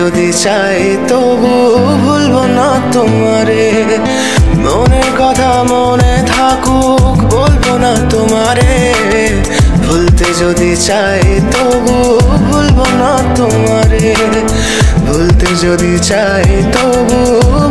যদি চাই তবু ভুলবো না তোমারে। মনের কথা মনে থাকুক বলবো না তোমারে। ভুলতে যদি চাই তবু ভুলবো না তোমারে। ভুলতে যদি চাই তবু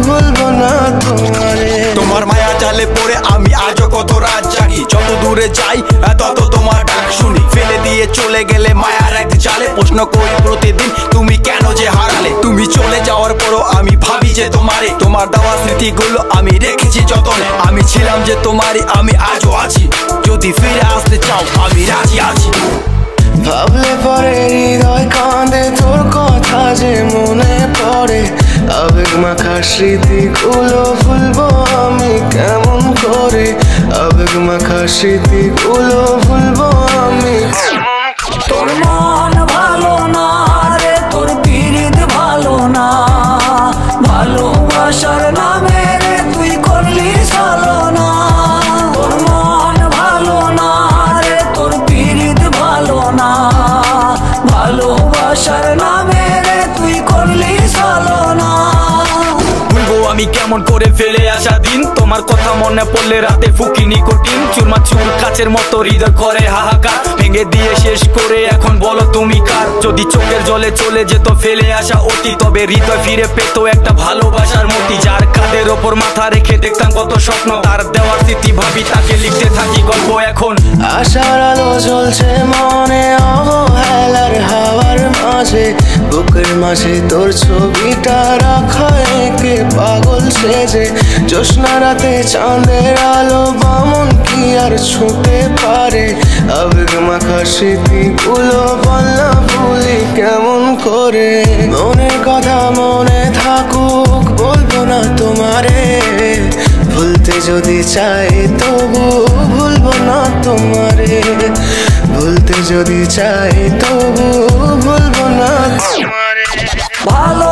ভুলবো না তোমারে। তোমার মায়া জালে পড়ে আমি আজও কত রাত জাগি। যত দূরে যাই তত তোমার ডাক শুনি। ফেলে দিয়ে চলে গেলে মায়ার এক জালে প্রশ্ন করি প্রতিদিন তুমি কেন যে হারালে। তুমি চলে যাওয়ার পরও আমি ভাবি যে তোমারে। তোমার দেওয়া স্মৃতিগুলো আমি রেখেছি যতনে। আমি ছিলাম যে তোমারই, আমি আজও আছি। যদি ফিরে আসতে চাও আমি রাজি আছি। ভাবলে পরে হৃদয় কাঁদে, তোর কথা যে মনে পড়ে। আবেগ মাখা স্মৃতিগুলো ভুলবো আমি কেমন করে। আবেগ মাখা স্মৃতিগুলো ভুলবো আমি কেমন করে। তোর মন ভালো না রে, তোর পিরিত ভালো না। ভালোবাসার নামে রে তুই করলি ছলনা। তোর মন ভালো না রে, তোর পিরিত ভালো না। ভালোবাসার নামে রে তুই করলি ছলনা। আমি কেমন করে ফেলে আসা দিন। তোমার কথা মনে পড়লে রাতে ফুকি নিকোটিন। চুরমা চুর কাচের মতো হৃদয় করে হাহাকার। ভেঙে দিয়ে শেষ করে এখন বলো তুমি কার। যদি চোখের জলে চলে যেত ফেলে আসা অতি, তবে হৃদয় ফিরে পেত একটা ভালোবাসার মতি। যার কাঁধের ওপর মাথা রেখে দেখতাম কত স্বপ্ন, তার দেওয়ার স্মৃতি ভাবি তাকে লিখতে থাকি গল্প এখন। আশার আলো জ্বলছে মনে অবহেলার হাওয়ার মাঝে। বুকের মাঝে তোর ছবিটা রাখা একে পাগল সেজে। জ্যোৎস্না রাতে চাঁদের আলো বামন কি আর ছুঁতে পারে। আবেগ মাখা স্মৃতিগুলো বলনা ভুলি কেমন করে। মনের কথা মনে থাকুক বলবো না তোমারে। ভুলতে যদি চাই তবু ভুলবো না তোমারে। ভুলতে যদি চাই তবু ভুলবো না তোমারে। ভালো